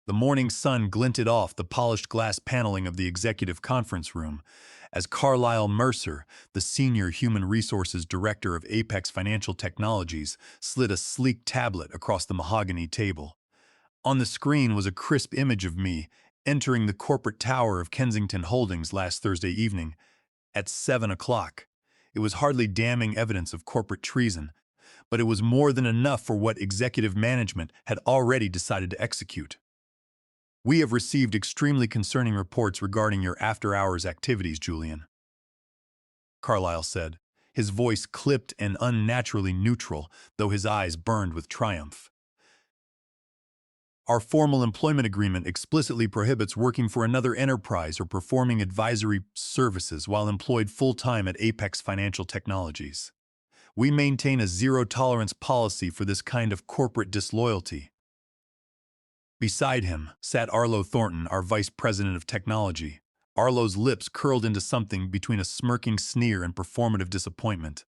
The morning sun glinted off the polished glass paneling of the executive conference room as Carlisle Mercer, the senior human resources director of Apex Financial Technologies, slid a sleek tablet across the mahogany table. On the screen was a crisp image of me entering the corporate tower of Kensington Holdings last Thursday evening at 7 o'clock. It was hardly damning evidence of corporate treason, but it was more than enough for what executive management had already decided to execute. We have received extremely concerning reports regarding your after-hours activities, Julian, Carlyle said, his voice clipped and unnaturally neutral, though his eyes burned with triumph. Our formal employment agreement explicitly prohibits working for another enterprise or performing advisory services while employed full-time at Apex Financial Technologies. We maintain a zero-tolerance policy for this kind of corporate disloyalty. Beside him sat Arlo Thornton, our vice president of technology. Arlo's lips curled into something between a smirking sneer and performative disappointment.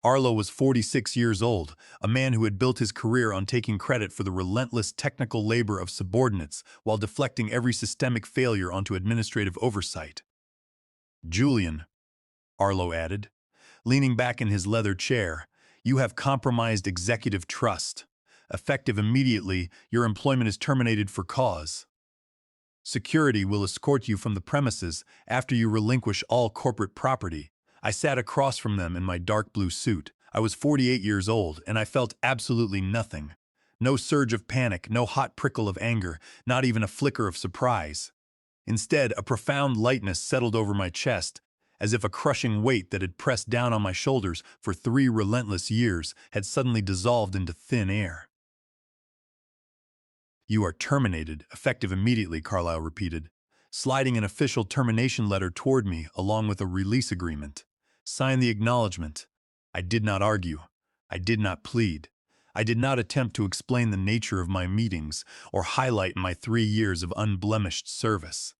Arlo was 46 years old, a man who had built his career on taking credit for the relentless technical labor of subordinates while deflecting every systemic failure onto administrative oversight. Julian, Arlo added, leaning back in his leather chair, you have compromised executive trust. Effective immediately, your employment is terminated for cause. Security will escort you from the premises after you relinquish all corporate property. I sat across from them in my dark blue suit. I was 48 years old, and I felt absolutely nothing. No surge of panic, no hot prickle of anger, not even a flicker of surprise. Instead, a profound lightness settled over my chest, as if a crushing weight that had pressed down on my shoulders for 3 relentless years had suddenly dissolved into thin air. You are terminated, effective immediately, Carlyle repeated, sliding an official termination letter toward me along with a release agreement. Sign the acknowledgement. I did not argue. I did not plead. I did not attempt to explain the nature of my meetings or highlight my 3 years of unblemished service.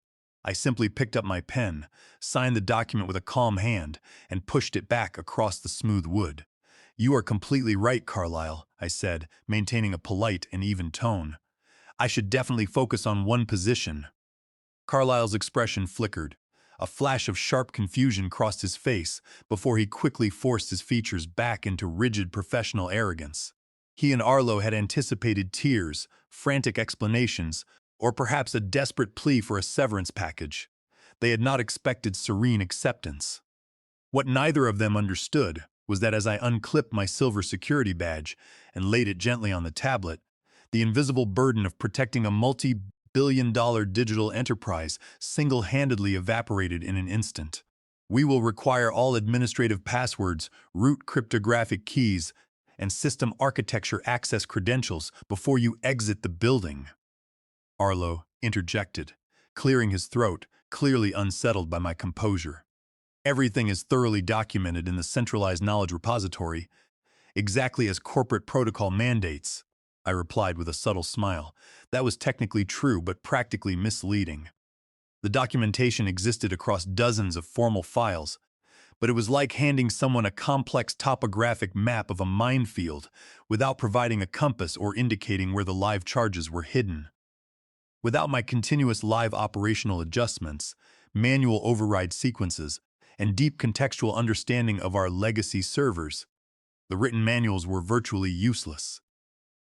I simply picked up my pen, signed the document with a calm hand, and pushed it back across the smooth wood. You are completely right, Carlyle, I said, maintaining a polite and even tone. I should definitely focus on one position. Carlyle's expression flickered. A flash of sharp confusion crossed his face before he quickly forced his features back into rigid professional arrogance. He and Arlo had anticipated tears, frantic explanations, or perhaps a desperate plea for a severance package. They had not expected serene acceptance. What neither of them understood was that as I unclipped my silver security badge and laid it gently on the tablet, the invisible burden of protecting a multi-billion-dollar digital enterprise single-handedly evaporated in an instant. We will require all administrative passwords, root cryptographic keys, and system architecture access credentials before you exit the building, Arlo interjected, clearing his throat, clearly unsettled by my composure. Everything is thoroughly documented in the centralized knowledge repository, exactly as corporate protocol mandates, I replied with a subtle smile. That was technically true, but practically misleading. The documentation existed across dozens of formal files, but it was like handing someone a complex topographic map of a minefield without providing a compass or indicating where the live charges were hidden. Without my continuous live operational adjustments, manual override sequences, and deep contextual understanding of our legacy servers, the written manuals were virtually useless.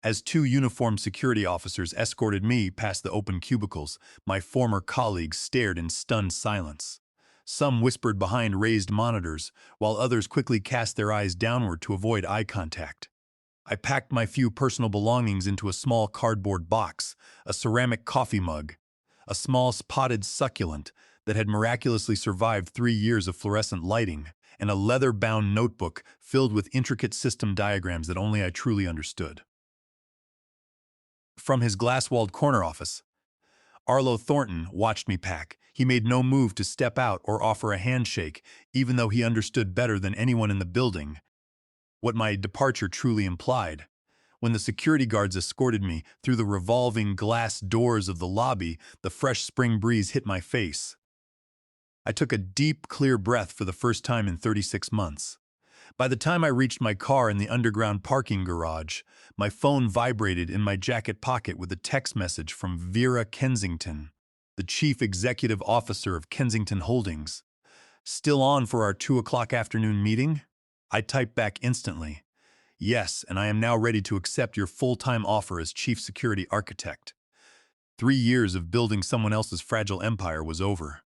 As 2 uniformed security officers escorted me past the open cubicles, my former colleagues stared in stunned silence. Some whispered behind raised monitors, while others quickly cast their eyes downward to avoid eye contact. I packed my few personal belongings into a small cardboard box, a ceramic coffee mug, a small spotted succulent that had miraculously survived 3 years of fluorescent lighting, and a leather-bound notebook filled with intricate system diagrams that only I truly understood. From his glass-walled corner office, Arlo Thornton watched me pack. He made no move to step out or offer a handshake, even though he understood better than anyone in the building what my departure truly implied. When the security guards escorted me through the revolving glass doors of the lobby, the fresh spring breeze hit my face. I took a deep, clear breath for the first time in 36 months. By the time I reached my car in the underground parking garage, my phone vibrated in my jacket pocket with a text message from Vera Kensington, the chief executive officer of Kensington Holdings. "Still on for our 2 o'clock afternoon meeting?" I typed back instantly. "Yes, and I am now ready to accept your full-time offer as chief security architect." 3 years of building someone else's fragile empire was over.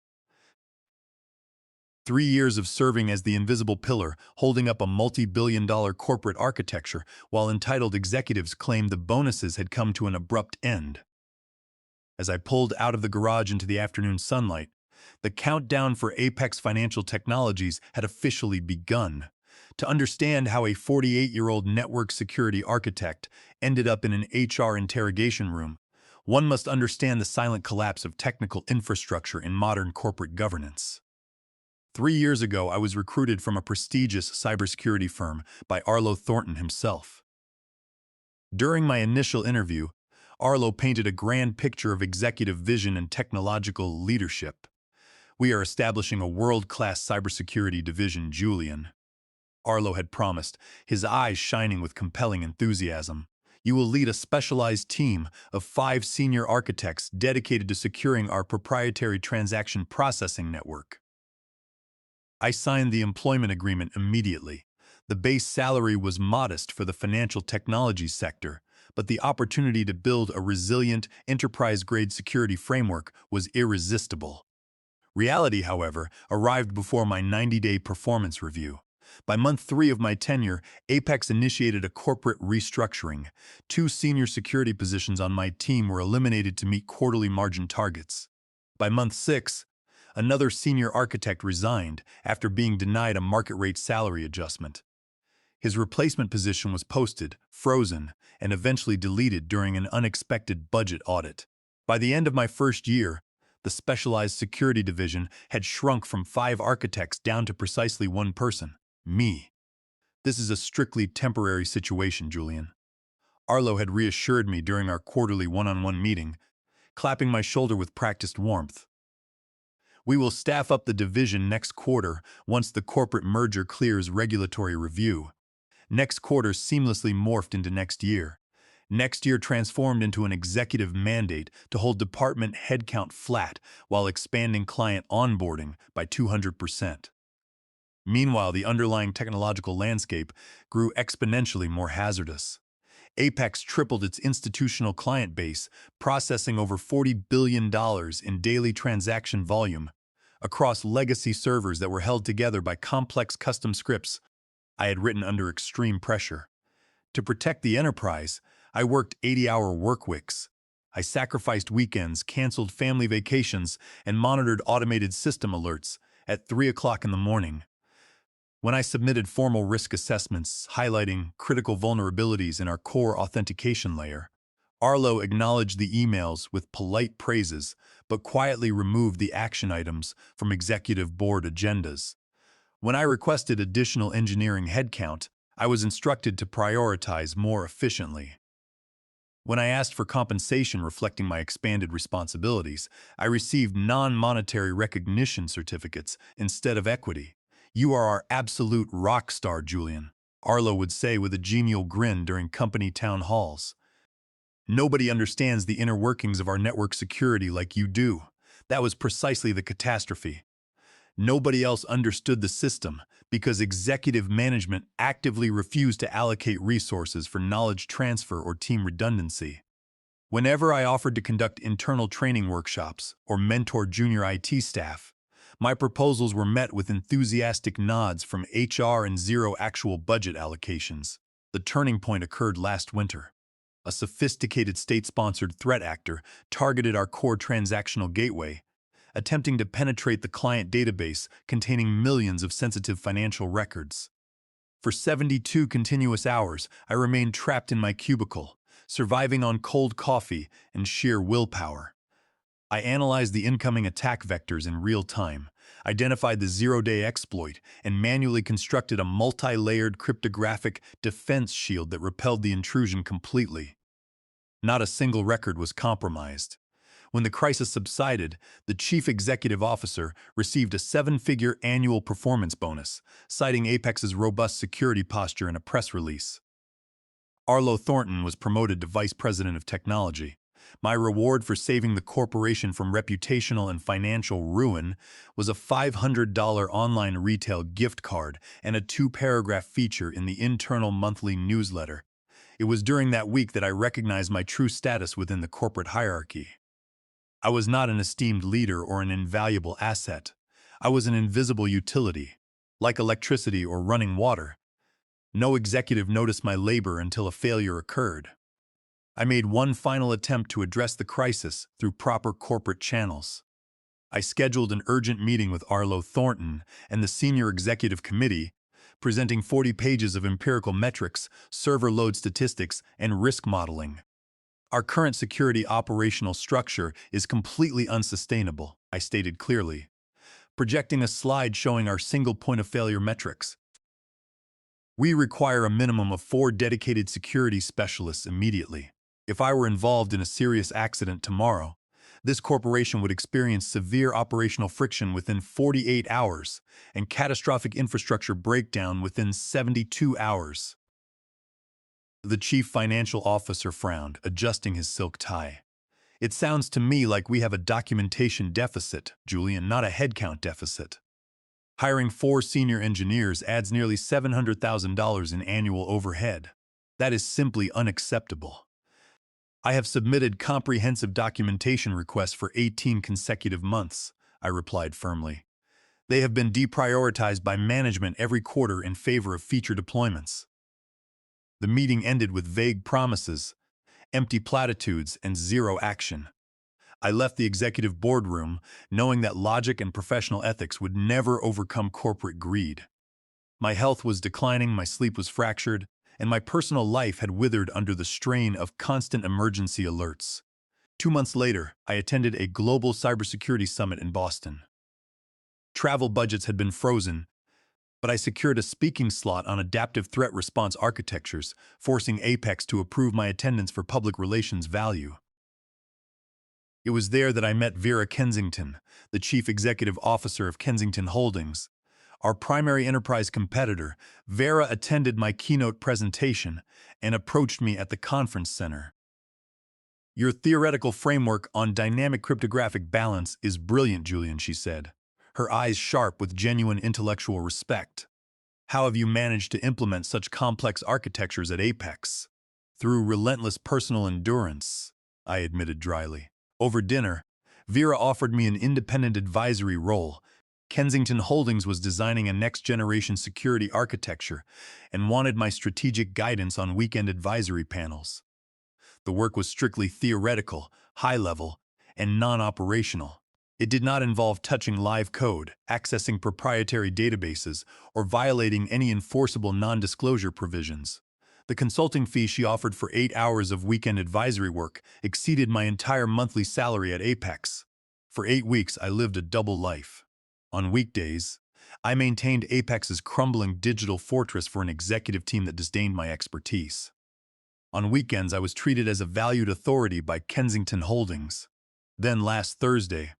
3 years of serving as the invisible pillar, holding up a multi-billion-dollar corporate architecture, while entitled executives claimed the bonuses had come to an abrupt end. As I pulled out of the garage into the afternoon sunlight, the countdown for Apex Financial Technologies had officially begun. To understand how a 48-year-old network security architect ended up in an HR interrogation room, one must understand the silent collapse of technical infrastructure in modern corporate governance. 3 years ago, I was recruited from a prestigious cybersecurity firm by Arlo Thornton himself. During my initial interview, Arlo painted a grand picture of executive vision and technological leadership. "We are establishing a world-class cybersecurity division, Julian," Arlo had promised, his eyes shining with compelling enthusiasm. "You will lead a specialized team of 5 senior architects dedicated to securing our proprietary transaction processing network." I signed the employment agreement immediately. The base salary was modest for the financial technology sector, but the opportunity to build a resilient, enterprise-grade security framework was irresistible. Reality, however, arrived before my 90-day performance review. By month 3 of my tenure, Apex initiated a corporate restructuring. 2 senior security positions on my team were eliminated to meet quarterly margin targets. By month 6, another senior architect resigned after being denied a market-rate salary adjustment. His replacement position was posted, frozen, and eventually deleted during an unexpected budget audit. By the end of my first year, the specialized security division had shrunk from 5 architects down to precisely 1 person, me. "This is a strictly temporary situation, Julian," Arlo had reassured me during our quarterly one-on-one meeting, clapping my shoulder with practiced warmth. "We will staff up the division next quarter once the corporate merger clears regulatory review." Next quarter seamlessly morphed into next year. Next year transformed into an executive mandate to hold department headcount flat while expanding client onboarding by 200%. Meanwhile, the underlying technological landscape grew exponentially more hazardous. Apex tripled its institutional client base, processing over $40 billion in daily transaction volume across legacy servers that were held together by complex custom scripts I had written under extreme pressure. To protect the enterprise, I worked 80-hour work weeks. I sacrificed weekends, canceled family vacations, and monitored automated system alerts at 3 o'clock in the morning. When I submitted formal risk assessments highlighting critical vulnerabilities in our core authentication layer, Arlo acknowledged the emails with polite praises, but quietly removed the action items from executive board agendas. When I requested additional engineering headcount, I was instructed to prioritize more efficiently. When I asked for compensation reflecting my expanded responsibilities, I received non-monetary recognition certificates instead of equity. "You are our absolute rock star, Julian," Arlo would say with a genial grin during company town halls. "Nobody understands the inner workings of our network security like you do." That was precisely the catastrophe. Nobody else understood the system because executive management actively refused to allocate resources for knowledge transfer or team redundancy. Whenever I offered to conduct internal training workshops or mentor junior IT staff, my proposals were met with enthusiastic nods from HR and zero actual budget allocations. The turning point occurred last winter. A sophisticated state-sponsored threat actor targeted our core transactional gateway, attempting to penetrate the client database containing millions of sensitive financial records. For 72 continuous hours, I remained trapped in my cubicle, surviving on cold coffee and sheer willpower. I analyzed the incoming attack vectors in real time, identified the zero-day exploit, and manually constructed a multi-layered cryptographic defense shield that repelled the intrusion completely. Not a single record was compromised. When the crisis subsided, the chief executive officer received a seven-figure annual performance bonus, citing Apex's robust security posture in a press release. Arlo Thornton was promoted to vice president of technology. My reward for saving the corporation from reputational and financial ruin was a $500 online retail gift card and a two-paragraph feature in the internal monthly newsletter. It was during that week that I recognized my true status within the corporate hierarchy. I was not an esteemed leader or an invaluable asset. I was an invisible utility, like electricity or running water. No executive noticed my labor until a failure occurred. I made one final attempt to address the crisis through proper corporate channels. I scheduled an urgent meeting with Arlo Thornton and the senior executive committee, presenting 40 pages of empirical metrics, server load statistics, and risk modeling. Our current security operational structure is completely unsustainable, I stated clearly, projecting a slide showing our single point of failure metrics. We require a minimum of 4 dedicated security specialists immediately. If I were involved in a serious accident tomorrow, this corporation would experience severe operational friction within 48 hours and catastrophic infrastructure breakdown within 72 hours. The chief financial officer frowned, adjusting his silk tie. It sounds to me like we have a documentation deficit, Julian, not a headcount deficit. Hiring 4 senior engineers adds nearly $700,000 in annual overhead. That is simply unacceptable. I have submitted comprehensive documentation requests for 18 consecutive months, I replied firmly. They have been deprioritized by management every quarter in favor of feature deployments. The meeting ended with vague promises, empty platitudes, and zero action. I left the executive boardroom knowing that logic and professional ethics would never overcome corporate greed. My health was declining, my sleep was fractured, and my personal life had withered under the strain of constant emergency alerts. 2 months later, I attended a global cybersecurity summit in Boston. Travel budgets had been frozen, but I secured a speaking slot on adaptive threat response architectures, forcing Apex to approve my attendance for public relations value. It was there that I met Vera Kensington, the chief executive officer of Kensington Holdings. Our primary enterprise competitor. Vera attended my keynote presentation and approached me at the conference center. "Your theoretical framework on dynamic cryptographic balance is brilliant, Julian," she said, her eyes sharp with genuine intellectual respect. "How have you managed to implement such complex architectures at Apex?" "Through relentless personal endurance," I admitted dryly. Over dinner, Vera offered me an independent advisory role. Kensington Holdings was designing a next-generation security architecture and wanted my strategic guidance on weekend advisory panels. The work was strictly theoretical, high-level, and non-operational. It did not involve touching live code, accessing proprietary databases, or violating any enforceable non-disclosure provisions. The consulting fee she offered for 8 hours of weekend advisory work exceeded my entire monthly salary at Apex. For 8 weeks, I lived a double life. On weekdays, I maintained Apex's crumbling digital fortress for an executive team that disdained my expertise. On weekends, I was treated as a valued authority by Kensington Holdings. Then last Thursday,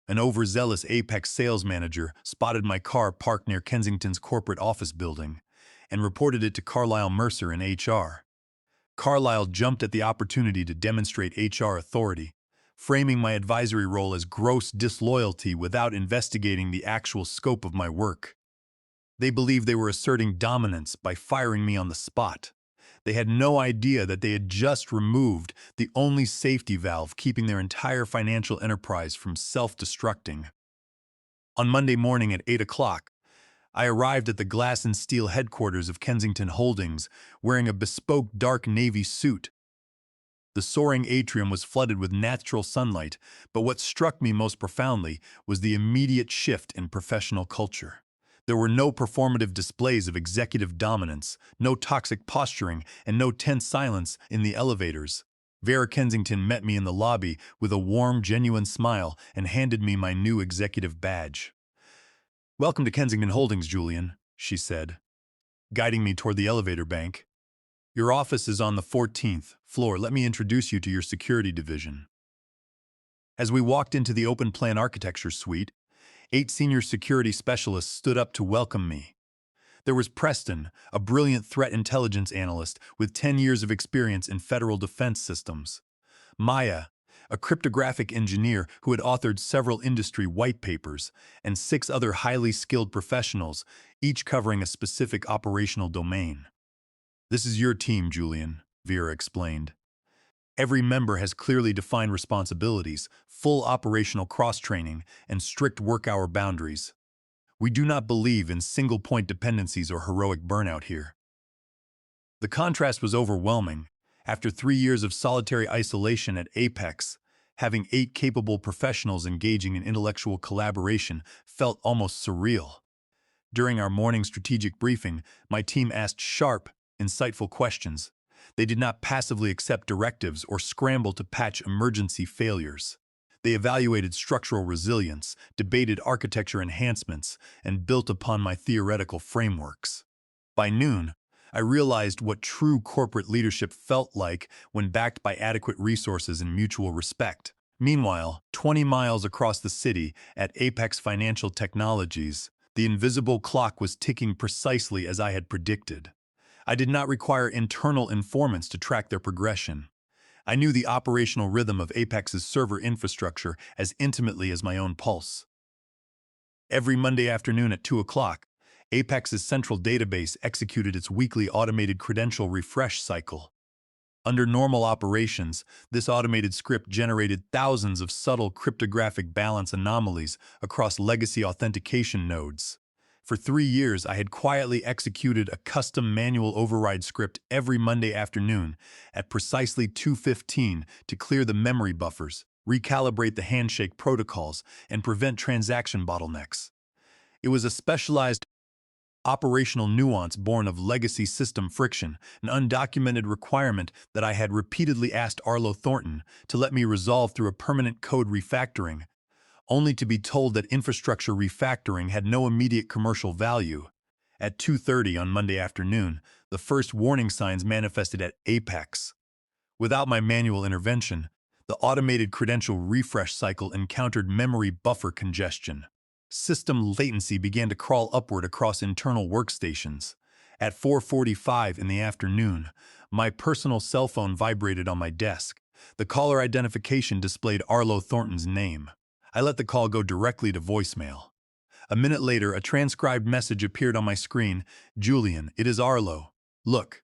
an overzealous Apex sales manager spotted my car parked near Kensington's corporate office building and reported it to Carlisle Mercer in HR. Carlisle jumped at the opportunity to demonstrate HR authority, framing my advisory role as gross disloyalty without investigating the actual scope of my work. They believed they were asserting dominance by firing me on the spot. They had no idea that they had just removed the only safety valve keeping their entire financial enterprise from self-destructing. On Monday morning at 8 o'clock, I arrived at the glass and steel headquarters of Kensington Holdings wearing a bespoke dark navy suit. The soaring atrium was flooded with natural sunlight, but what struck me most profoundly was the immediate shift in professional culture. There were no performative displays of executive dominance, no toxic posturing, and no tense silence in the elevators. Vera Kensington met me in the lobby with a warm, genuine smile and handed me my new executive badge. "Welcome to Kensington Holdings, Julian," she said, guiding me toward the elevator bank. "Your office is on the 14th floor. Let me introduce you to your security division." As we walked into the open-plan architecture suite, 8 senior security specialists stood up to welcome me. There was Preston, a brilliant threat intelligence analyst with 10 years of experience in federal defense systems. Maya, a cryptographic engineer who had authored several industry white papers, and 6 other highly skilled professionals, each covering a specific operational domain. "This is your team, Julian," Vera explained. "Every member has clearly defined responsibilities, full operational cross-training, and strict work-hour boundaries. We do not believe in single-point dependencies or heroic burnout here." The contrast was overwhelming. After 3 years of solitary isolation at Apex, having 8 capable professionals engaging in intellectual collaboration felt almost surreal. During our morning strategic briefing, my team asked sharp, insightful questions. They did not passively accept directives or scramble to patch emergency failures. They evaluated structural resilience, debated architecture enhancements, and built upon my theoretical frameworks. By noon, I realized what true corporate leadership felt like when backed by adequate resources and mutual respect. Meanwhile, 20 miles across the city, at Apex Financial Technologies, the invisible clock was ticking precisely as I had predicted. I did not require internal informants to track their progression. I knew the operational rhythm of Apex's server infrastructure as intimately as my own pulse. Every Monday afternoon at 2 o'clock, Apex's central database executed its weekly automated credential refresh cycle. Under normal operations, this automated script generated thousands of subtle cryptographic balance anomalies across legacy authentication nodes. For 3 years, I had quietly executed a custom manual override script every Monday afternoon at precisely 2:15 to clear the memory buffers, recalibrate the handshake protocols, and prevent transaction bottlenecks. It was a specialized operational nuance born of legacy system friction, an undocumented requirement that I had repeatedly asked Arlo Thornton to let me resolve through a permanent code refactoring, only to be told that infrastructure refactoring had no immediate commercial value. At 2:30 on Monday afternoon, the first warning signs manifested at Apex. Without my manual intervention, the automated credential refresh cycle encountered memory buffer congestion. System latency began to crawl upward across internal workstations. At 4:45 in the afternoon, my personal cell phone vibrated on my desk. The caller identification displayed Arlo Thornton's name. I let the call go directly to voicemail. A minute later, a transcribed message appeared on my screen. "Julian, it is Arlo. Look,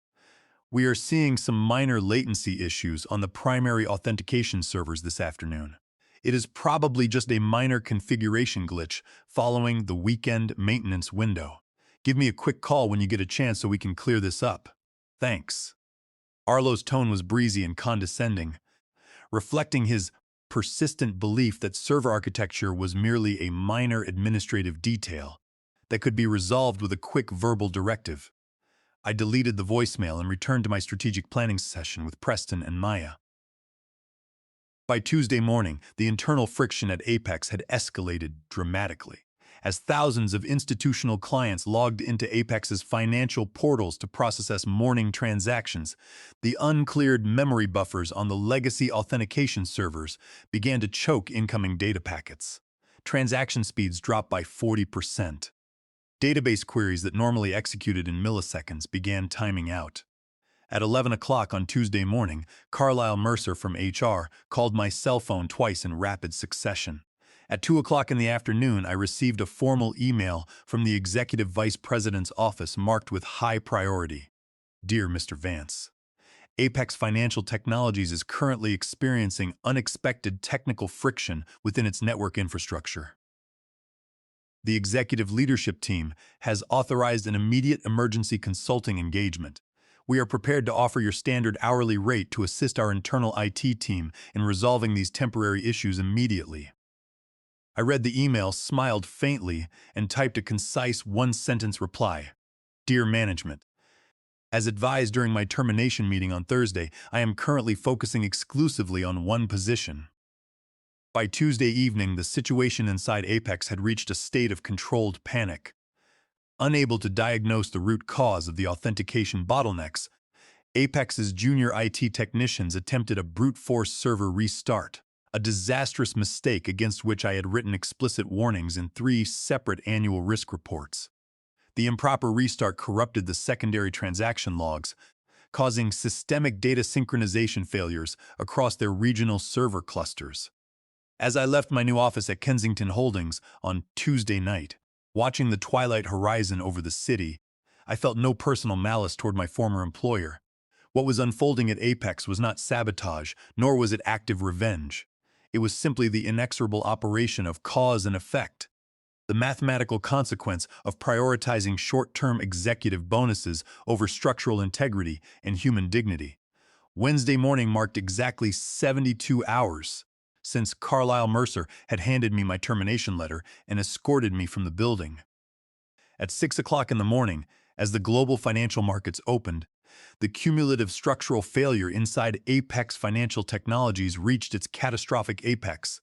we are seeing some minor latency issues on the primary authentication servers this afternoon. It is probably just a minor configuration glitch following the weekend maintenance window. Give me a quick call when you get a chance so we can clear this up. Thanks." Arlo's tone was breezy and condescending, reflecting his persistent belief that server architecture was merely a minor administrative detail that could be resolved with a quick verbal directive. I deleted the voicemail and returned to my strategic planning session with Preston and Maya. By Tuesday morning, the internal friction at Apex had escalated dramatically. As thousands of institutional clients logged into Apex's financial portals to process morning transactions, the uncleared memory buffers on the legacy authentication servers began to choke incoming data packets. Transaction speeds dropped by 40%. Database queries that normally executed in milliseconds began timing out. At 11 o'clock on Tuesday morning, Carlisle Mercer from HR called my cell phone twice in rapid succession. At 2 o'clock in the afternoon, I received a formal email from the Executive Vice President's office marked with high priority. "Dear Mr. Vance, Apex Financial Technologies is currently experiencing unexpected technical friction within its network infrastructure. The executive leadership team has authorized an immediate emergency consulting engagement. We are prepared to offer your standard hourly rate to assist our internal IT team in resolving these temporary issues immediately." I read the email, smiled faintly, and typed a concise one-sentence reply. "Dear management, as advised during my termination meeting on Thursday, I am currently focusing exclusively on one position." By Tuesday evening, the situation inside Apex had reached a state of controlled panic. Unable to diagnose the root cause of the authentication bottlenecks, Apex's junior IT technicians attempted a brute force server restart. a disastrous mistake against which I had written explicit warnings in 3 separate annual risk reports. The improper restart corrupted the secondary transaction logs, causing systemic data synchronization failures across their regional server clusters. As I left my new office at Kensington Holdings on Tuesday night, watching the twilight horizon over the city, I felt no personal malice toward my former employer. What was unfolding at Apex was not sabotage, nor was it active revenge. It was simply the inexorable operation of cause and effect, the mathematical consequence of prioritizing short-term executive bonuses over structural integrity and human dignity. Wednesday morning marked exactly 72 hours since Carlisle Mercer had handed me my termination letter and escorted me from the building. At 6 o'clock in the morning, as the global financial markets opened, the cumulative structural failure inside Apex Financial Technologies reached its catastrophic apex.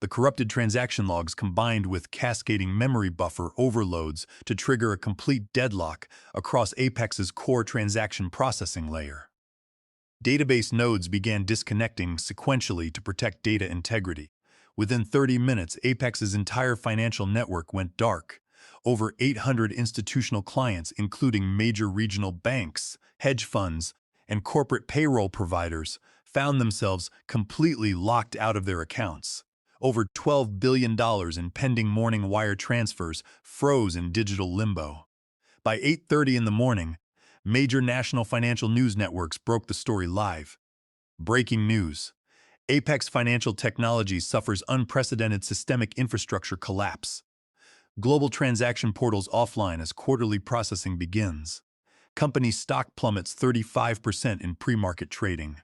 The corrupted transaction logs combined with cascading memory buffer overloads to trigger a complete deadlock across Apex's core transaction processing layer. Database nodes began disconnecting sequentially to protect data integrity. Within 30 minutes, Apex's entire financial network went dark. Over 800 institutional clients, including major regional banks, hedge funds, and corporate payroll providers, found themselves completely locked out of their accounts. Over $12 billion in pending morning wire transfers froze in digital limbo. By 8:30 in the morning, major national financial news networks broke the story live. Breaking news: Apex Financial Technologies suffers unprecedented systemic infrastructure collapse. Global transaction portals offline as quarterly processing begins. Company stock plummets 35% in pre-market trading.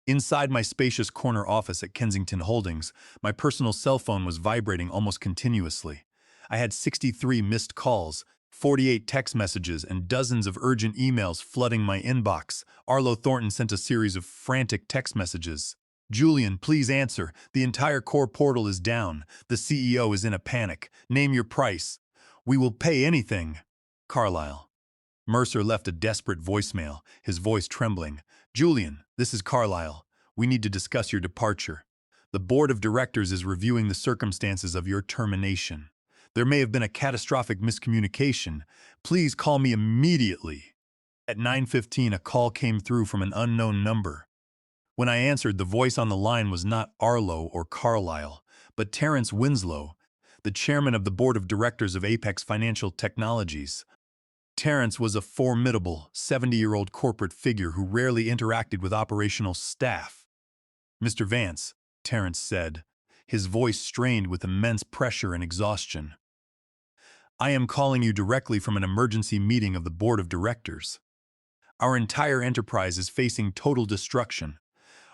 Inside my spacious corner office at Kensington Holdings, my personal cell phone was vibrating almost continuously. I had 63 missed calls, 48 text messages, and dozens of urgent emails flooding my inbox. Arlo Thornton sent a series of frantic text messages. "Julian, please answer. The entire core portal is down. The CEO is in a panic. Name your price. We will pay anything." Carlisle. Mercer left a desperate voicemail, his voice trembling. "Julian, this is Carlisle. We need to discuss your departure. The board of directors is reviewing the circumstances of your termination. There may have been a catastrophic miscommunication. Please call me immediately." At 9:15, a call came through from an unknown number. When I answered, the voice on the line was not Arlo or Carlisle, but Terence Winslow, the chairman of the board of directors of Apex Financial Technologies. Terence was a formidable 70-year-old corporate figure who rarely interacted with operational staff. "Mr. Vance," Terence said, his voice strained with immense pressure and exhaustion, "I am calling you directly from an emergency meeting of the board of directors. Our entire enterprise is facing total destruction.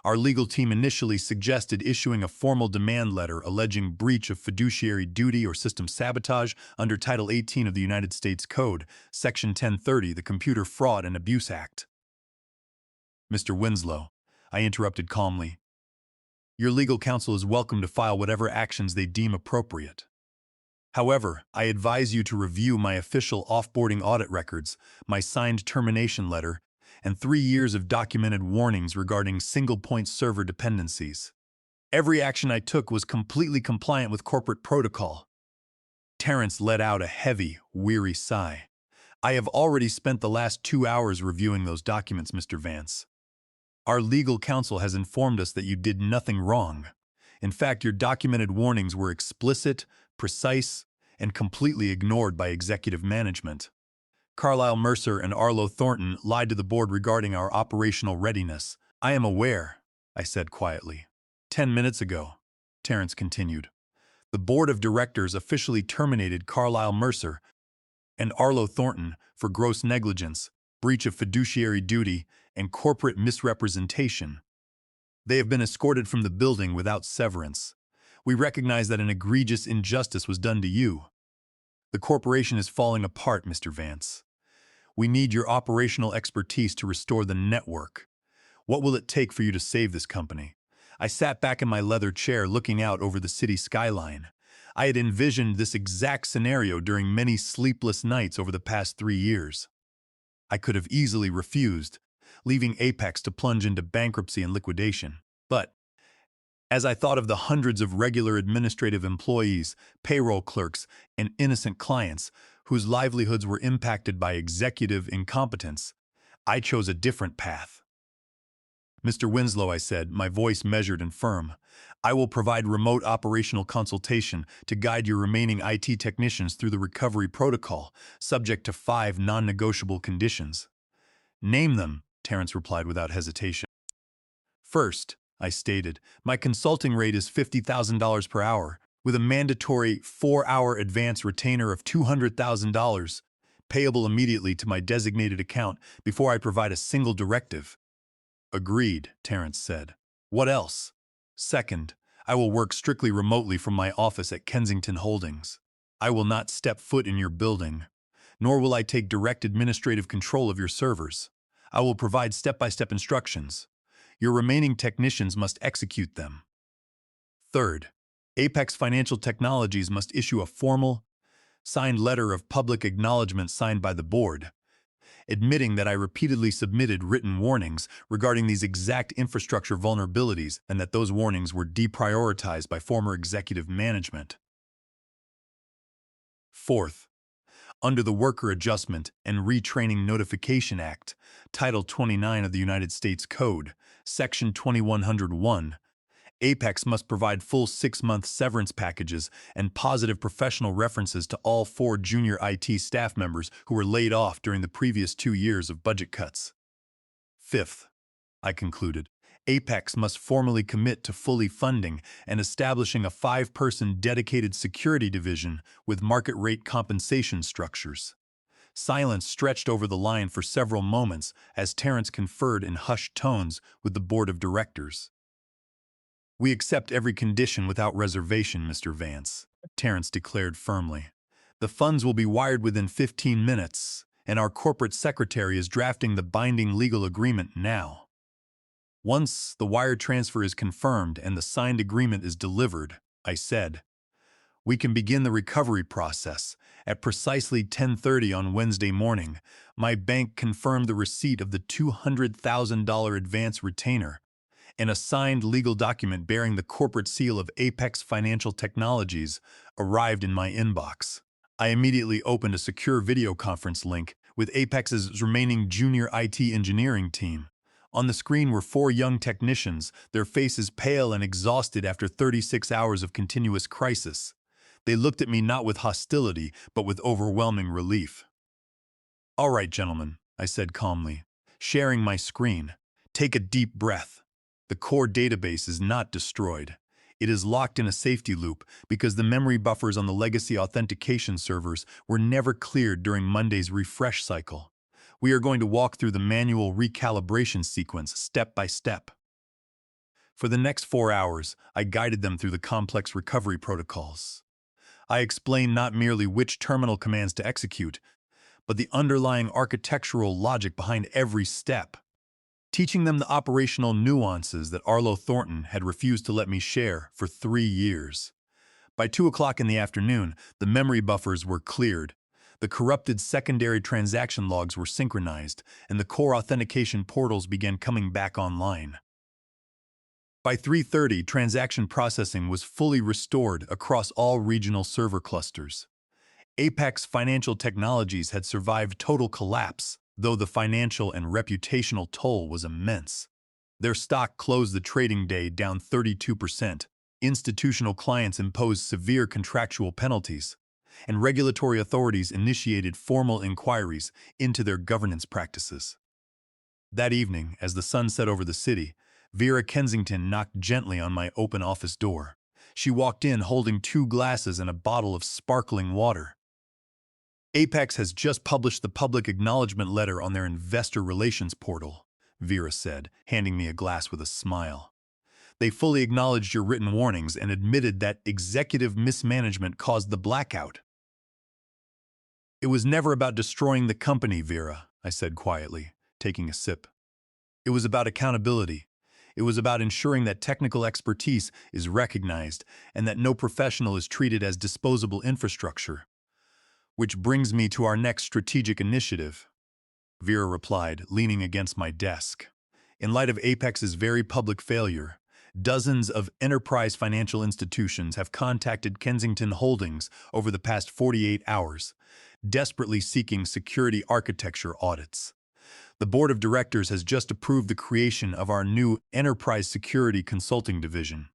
Our legal team initially suggested issuing a formal demand letter alleging breach of fiduciary duty or system sabotage under Title 18 of the United States Code, Section 1030, the Computer Fraud and Abuse Act." "Mr. Winslow," I interrupted calmly, "your legal counsel is welcome to file whatever actions they deem appropriate. However, I advise you to review my official offboarding audit records, my signed termination letter, and 3 years of documented warnings regarding single-point server dependencies. Every action I took was completely compliant with corporate protocol." Terence let out a heavy, weary sigh. "I have already spent the last 2 hours reviewing those documents, Mr. Vance. Our legal counsel has informed us that you did nothing wrong. In fact, your documented warnings were explicit, precise, and completely ignored by executive management. Carlisle Mercer and Arlo Thornton lied to the board regarding our operational readiness." "I am aware," I said quietly. 10 minutes ago," Terence continued, "the board of directors officially terminated Carlisle Mercer and Arlo Thornton for gross negligence, breach of fiduciary duty, and corporate misrepresentation. They have been escorted from the building without severance. We recognize that an egregious injustice was done to you. The corporation is falling apart, Mr. Vance. We need your operational expertise to restore the network. What will it take for you to save this company?" I sat back in my leather chair looking out over the city skyline. I had envisioned this exact scenario during many sleepless nights over the past 3 years. I could have easily refused, leaving Apex to plunge into bankruptcy and liquidation. But As I thought of the hundreds of regular administrative employees, payroll clerks, and innocent clients whose livelihoods were impacted by executive incompetence, I chose a different path. Mr. Winslow, I said, my voice measured and firm, I will provide remote operational consultation to guide your remaining IT technicians through the recovery protocol, subject to 5 non-negotiable conditions. Name them, Terrence replied without hesitation. First, I stated, my consulting rate is $50,000 per hour, with a mandatory 4-hour advance retainer of $200,000, payable immediately to my designated account before I provide a single directive. Agreed, Terrence said. What else? Second, I will work strictly remotely from my office at Kensington Holdings. I will not step foot in your building, nor will I take direct administrative control of your servers. I will provide step-by-step instructions. Your remaining technicians must execute them. Third, Apex Financial Technologies must issue a formal, signed letter of public acknowledgement signed by the board, admitting that I repeatedly submitted written warnings regarding these exact infrastructure vulnerabilities and that those warnings were deprioritized by former executive management. Fourth, under the Worker Adjustment and Retraining Notification Act, Title 29 of the United States Code, Section 2101, Apex must provide full 6-month severance packages and positive professional references to all 4 junior IT staff members who were laid off during the previous 2 years of budget cuts. Fifth, I concluded, Apex must formally commit to fully funding and establishing a 5-person dedicated security division with market rate compensation structures. Silence stretched over the line for several moments as Terrence conferred in hushed tones with the board of directors. We accept every condition without reservation, Mr. Vance, Terrence declared firmly. The funds will be wired within 15 minutes, and our corporate secretary is drafting the binding legal agreement now. Once the wire transfer is confirmed and the signed agreement is delivered, I said, we can begin the recovery process. At precisely 10:30 on Wednesday morning, my bank confirmed the receipt of the $200,000 advance retainer, and a signed legal document bearing the corporate seal of Apex Financial Technologies arrived in my inbox. I immediately opened a secure video conference link with Apex's remaining junior IT engineering team. On the screen were 4 young technicians, their faces pale and exhausted after 36 hours of continuous crisis. They looked at me not with hostility, but with overwhelming relief. All right, gentlemen, I said calmly, sharing my screen. Take a deep breath. The core database is not destroyed. It is locked in a safety loop because the memory buffers on the legacy authentication servers were never cleared during Monday's refresh cycle. We are going to walk through the manual recalibration sequence step by step. For the next 4 hours, I guided them through the complex recovery protocols. I explained not merely which terminal commands to execute, but the underlying architectural logic behind every step, teaching them the operational nuances that Arlo Thornton had refused to let me share for 3 years. By 2 o'clock in the afternoon, the memory buffers were cleared, the corrupted secondary transaction logs were synchronized, and the core authentication portals began coming back online. By 3:30, transaction processing was fully restored across all regional server clusters. Apex Financial Technologies had survived total collapse, though the financial and reputational toll was immense. Their stock closed the trading day down 32%. Institutional clients imposed severe contractual penalties, and regulatory authorities initiated formal inquiries into their governance practices. That evening, as the sun set over the city, Vera Kensington knocked gently on my open office door. She walked in holding 2 glasses and a bottle of sparkling water. Apex has just published the public acknowledgement letter on their investor relations portal, Vera said, handing me a glass with a smile. They fully acknowledged your written warnings and admitted that executive mismanagement caused the blackout. It was never about destroying the company, Vera, I said quietly, taking a sip. It was about accountability. It was about ensuring that technical expertise is recognized and that no professional is treated as disposable infrastructure. Which brings me to our next strategic initiative, Vera replied, leaning against my desk. In light of Apex's very public failure, Dozens of enterprise financial institutions have contacted Kensington Holdings over the past 48 hours, desperately seeking security architecture audits. The board of directors has just approved the creation of our new enterprise security consulting division.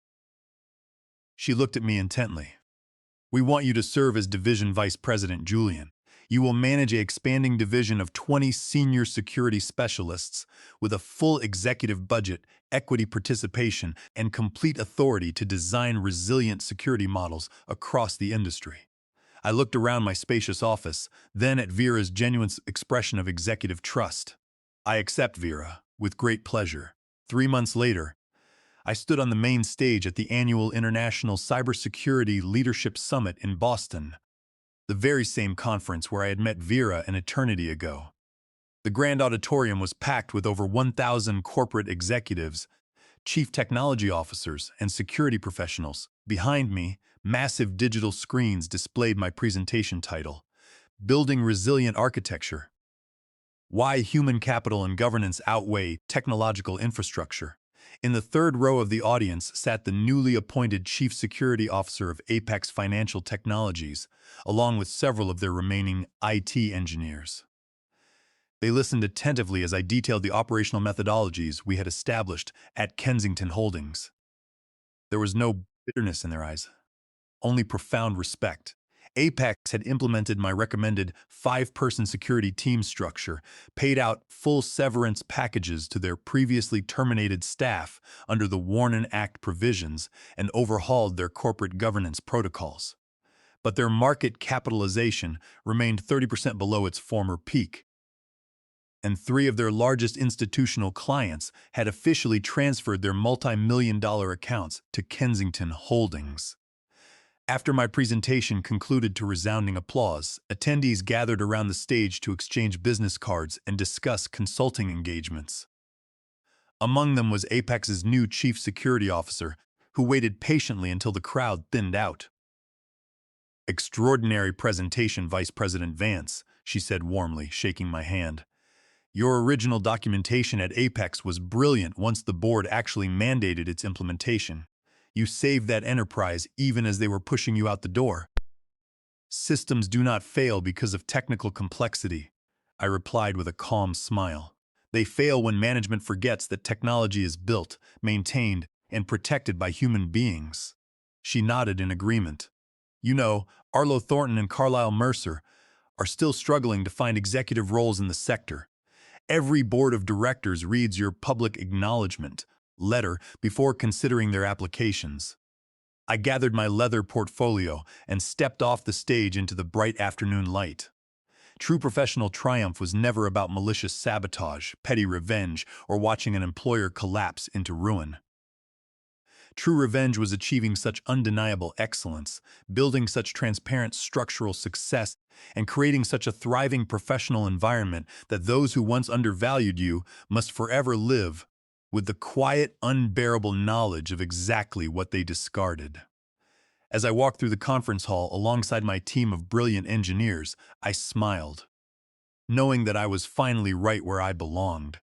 She looked at me intently. We want you to serve as division vice president, Julian. You will manage an expanding division of 20 senior security specialists with a full executive budget, equity participation, and complete authority to design resilient security models across the industry. I looked around my spacious office, then at Vera's genuine expression of executive trust. I accept, Vera, with great pleasure. 3 months later, I stood on the main stage at the annual International Cybersecurity Leadership Summit in Boston, the very same conference where I had met Vera an eternity ago. The grand auditorium was packed with over 1,000 corporate executives, chief technology officers, and security professionals. Behind me, massive digital screens displayed my presentation title, Building Resilient Architecture: Why Human Capital and Governance Outweigh Technological Infrastructure. In the third row of the audience sat the newly appointed Chief Security Officer of Apex Financial Technologies, along with several of their remaining IT engineers. They listened attentively as I detailed the operational methodologies we had established at Kensington Holdings. There was no bitterness in their eyes, only profound respect. Apex had implemented my recommended 5-person security team structure, paid out full severance packages to their previously terminated staff under the Warren Act provisions, and overhauled their corporate governance protocols. But their market capitalization remained 30% below its former peak, and 3 of their largest institutional clients had officially transferred their multi-million-dollar accounts to Kensington Holdings. After my presentation concluded to resounding applause, attendees gathered around the stage to exchange business cards and discuss consulting engagements. Among them was Apex's new Chief Security Officer, who waited patiently until the crowd thinned out. "Extraordinary presentation, Vice President Vance," she said warmly, shaking my hand. "Your original documentation at Apex was brilliant once the board actually mandated its implementation. You saved that enterprise even as they were pushing you out the door." "Systems do not fail because of technical complexity," I replied with a calm smile. "They fail when management forgets that technology is built, maintained, and protected by human beings." She nodded in agreement. "You know, Arlo Thornton and Carlisle Mercer are still struggling to find executive roles in the sector. Every board of directors reads your public acknowledgement letter before considering their applications." I gathered my leather portfolio and stepped off the stage into the bright afternoon light. True professional triumph was never about malicious sabotage, petty revenge, or watching an employer collapse into ruin. True revenge was achieving such undeniable excellence, building such transparent structural success, and creating such a thriving professional environment that those who once undervalued you must forever live with the quiet, unbearable knowledge of exactly what they discarded. As I walked through the conference hall alongside my team of brilliant engineers, I smiled, knowing that I was finally right where I belonged.